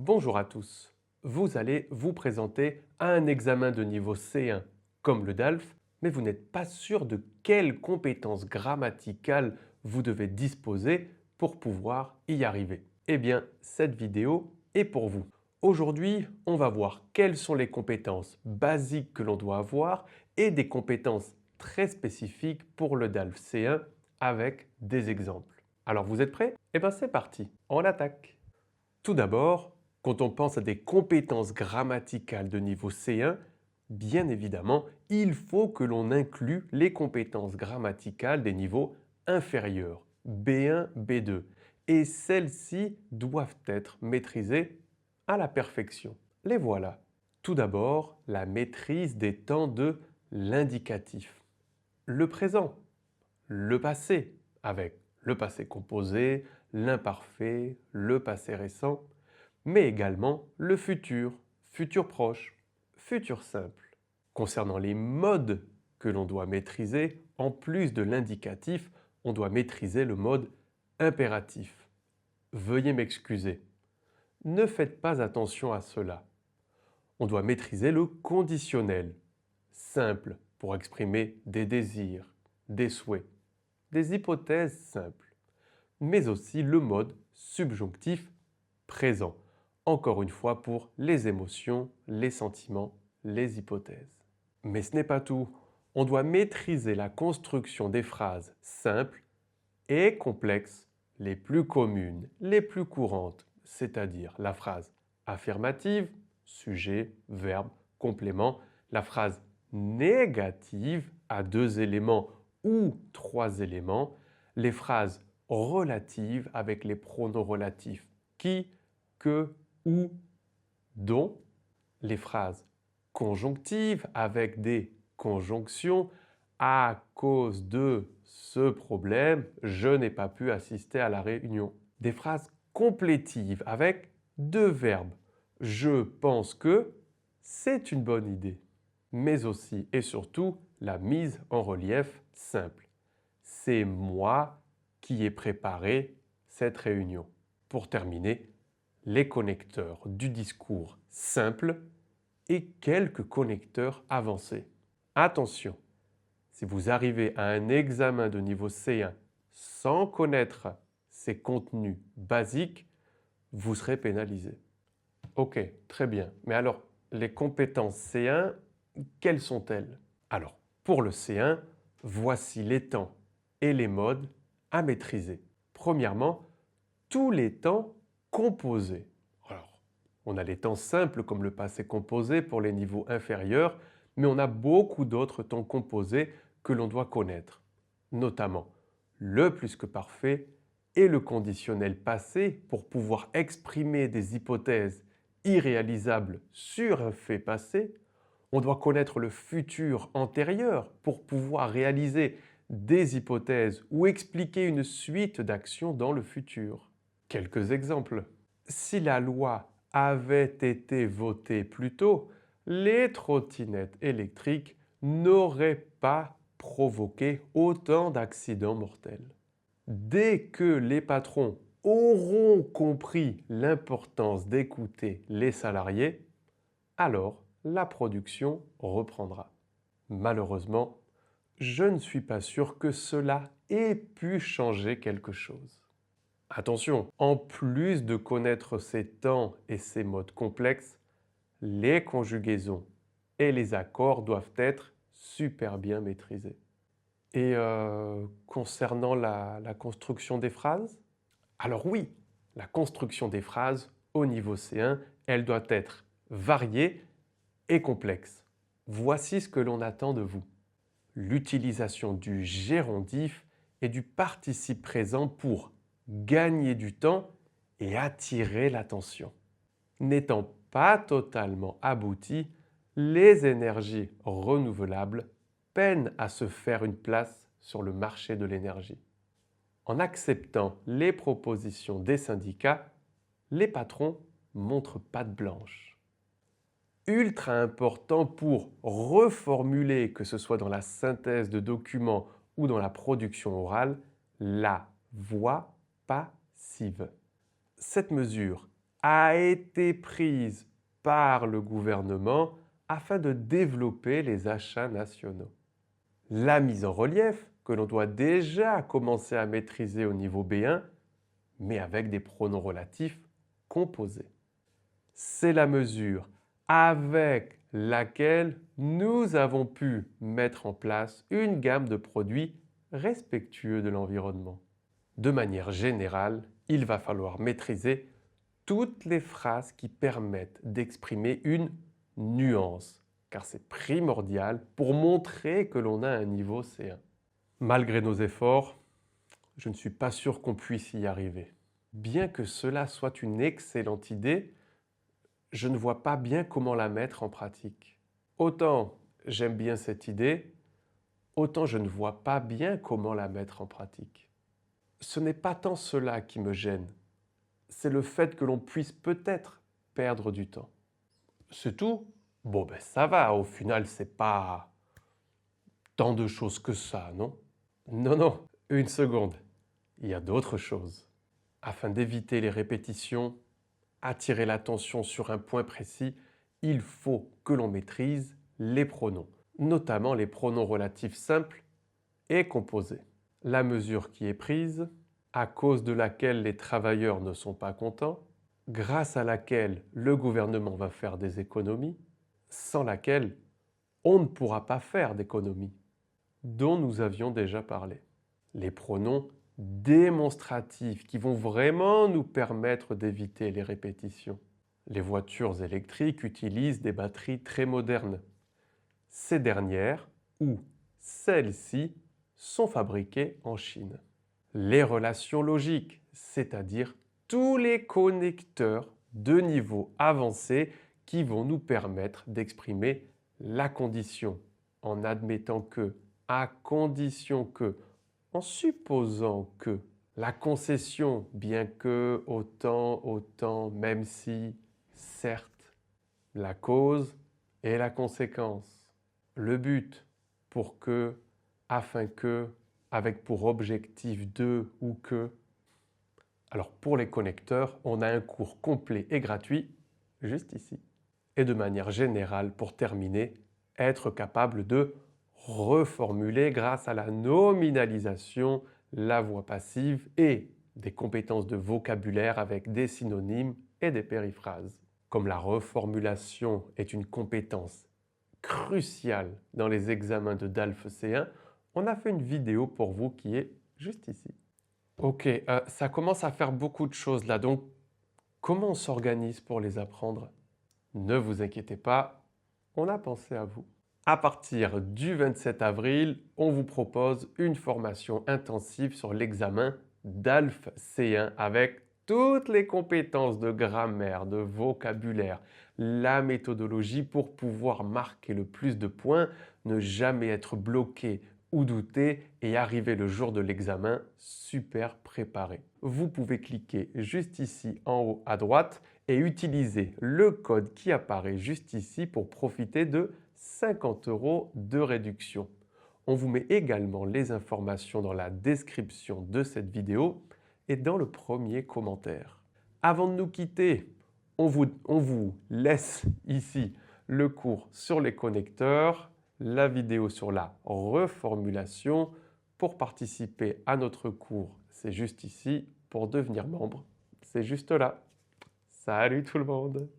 Bonjour à tous. Vous allez vous présenter à un examen de niveau C1 comme le DALF, mais vous n'êtes pas sûr de quelles compétences grammaticales vous devez disposer pour pouvoir y arriver. Eh bien, cette vidéo est pour vous. Aujourd'hui, on va voir quelles sont les compétences basiques que l'on doit avoir et des compétences très spécifiques pour le DALF C1 avec des exemples. Alors vous êtes prêts? Eh bien c'est parti, on attaque! Tout d'abord, quand on pense à des compétences grammaticales de niveau C1, bien évidemment, il faut que l'on inclue les compétences grammaticales des niveaux inférieurs, B1, B2. Et celles-ci doivent être maîtrisées à la perfection. Les voilà. Tout d'abord, la maîtrise des temps de l'indicatif. Le présent, le passé, avec le passé composé, l'imparfait, le passé récent, mais également le futur, futur proche, futur simple. Concernant les modes que l'on doit maîtriser, en plus de l'indicatif, on doit maîtriser le mode impératif. Veuillez m'excuser. Ne faites pas attention à cela. On doit maîtriser le conditionnel, simple pour exprimer des désirs, des souhaits, des hypothèses simples, mais aussi le mode subjonctif présent, encore une fois pour les émotions, les sentiments, les hypothèses. Mais ce n'est pas tout. On doit maîtriser la construction des phrases simples et complexes, les plus communes, les plus courantes, c'est-à-dire la phrase affirmative, sujet, verbe, complément, la phrase négative à 2 éléments ou 3 éléments, les phrases relatives avec les pronoms relatifs qui, que, où, dont, les phrases conjonctives avec des conjonctions à cause de ce problème, je n'ai pas pu assister à la réunion. Des phrases complétives avec 2 verbes. Je pense que c'est une bonne idée. Mais aussi et surtout la mise en relief simple. C'est moi qui ai préparé cette réunion. Pour terminer, les connecteurs du discours simple et quelques connecteurs avancés. Attention, si vous arrivez à un examen de niveau C1 sans connaître ces contenus basiques, vous serez pénalisé. Ok, très bien. Mais alors, les compétences C1, quelles sont-elles? Alors, pour le C1, voici les temps et les modes à maîtriser. Premièrement, tous les temps composés. Alors, on a les temps simples comme le passé composé pour les niveaux inférieurs, mais on a beaucoup d'autres temps composés que l'on doit connaître, notamment le plus que parfait et le conditionnel passé pour pouvoir exprimer des hypothèses irréalisables sur un fait passé. On doit connaître le futur antérieur pour pouvoir réaliser des hypothèses ou expliquer une suite d'actions dans le futur. Quelques exemples. Si la loi avait été votée plus tôt, les trottinettes électriques n'auraient pas provoqué autant d'accidents mortels. Dès que les patrons auront compris l'importance d'écouter les salariés, alors la production reprendra. Malheureusement, je ne suis pas sûr que cela ait pu changer quelque chose. Attention, en plus de connaître ces temps et ces modes complexes, les conjugaisons et les accords doivent être super bien maîtrisés. Et concernant la construction des phrases? Alors oui, la construction des phrases au niveau C1, elle doit être variée et complexe. Voici ce que l'on attend de vous. L'utilisation du gérondif et du participe présent pour gagner du temps et attirer l'attention. N'étant pas totalement abouties, les énergies renouvelables peinent à se faire une place sur le marché de l'énergie. En acceptant les propositions des syndicats, les patrons montrent patte blanche. Ultra important pour reformuler, que ce soit dans la synthèse de documents ou dans la production orale, la voix passive. Cette mesure a été prise par le gouvernement afin de développer les achats nationaux. La mise en relief que l'on doit déjà commencer à maîtriser au niveau B1, mais avec des pronoms relatifs composés. C'est la mesure avec laquelle nous avons pu mettre en place une gamme de produits respectueux de l'environnement. De manière générale, il va falloir maîtriser toutes les phrases qui permettent d'exprimer une nuance, car c'est primordial pour montrer que l'on a un niveau C1. Malgré nos efforts, je ne suis pas sûr qu'on puisse y arriver. Bien que cela soit une excellente idée, je ne vois pas bien comment la mettre en pratique. Autant j'aime bien cette idée, autant je ne vois pas bien comment la mettre en pratique. Ce n'est pas tant cela qui me gêne, c'est le fait que l'on puisse peut-être perdre du temps. C'est tout? Bon ben ça va, au final c'est pas tant de choses que ça, non? Non, non, une seconde, il y a d'autres choses. Afin d'éviter les répétitions, attirer l'attention sur un point précis, il faut que l'on maîtrise les pronoms, notamment les pronoms relatifs simples et composés. La mesure qui est prise, à cause de laquelle les travailleurs ne sont pas contents, grâce à laquelle le gouvernement va faire des économies, sans laquelle on ne pourra pas faire d'économies, dont nous avions déjà parlé. Les pronoms démonstratifs qui vont vraiment nous permettre d'éviter les répétitions. Les voitures électriques utilisent des batteries très modernes. Ces dernières, ou celles-ci, sont fabriquées en Chine. Les relations logiques, c'est-à-dire tous les connecteurs de niveau avancé qui vont nous permettre d'exprimer la condition en admettant que, à condition que, en supposant que, la concession, bien que, autant, même si, certes, la cause et la conséquence, le but, pour que, afin que, avec pour objectif de ou que. Alors pour les connecteurs, on a un cours complet et gratuit, juste ici. Et de manière générale, pour terminer, être capable de reformuler grâce à la nominalisation, la voix passive et des compétences de vocabulaire avec des synonymes et des périphrases. Comme la reformulation est une compétence cruciale dans les examens de DALF C1, on a fait une vidéo pour vous qui est juste ici. Ok, ça commence à faire beaucoup de choses là, donc comment on s'organise pour les apprendre? Ne vous inquiétez pas, on a pensé à vous. À partir du 27 avril, on vous propose une formation intensive sur l'examen DALF C1 avec toutes les compétences de grammaire, de vocabulaire, la méthodologie pour pouvoir marquer le plus de points, ne jamais être bloqué ou douter et arriver le jour de l'examen super préparé. Vous pouvez cliquer juste ici en haut à droite et utiliser le code qui apparaît juste ici pour profiter de 50 € de réduction. On vous met également les informations dans la description de cette vidéo et dans le premier commentaire. Avant de nous quitter, on vous laisse ici le cours sur les connecteurs, la vidéo sur la reformulation. Pour participer à notre cours, c'est juste ici. Pour devenir membre, c'est juste là. Salut tout le monde!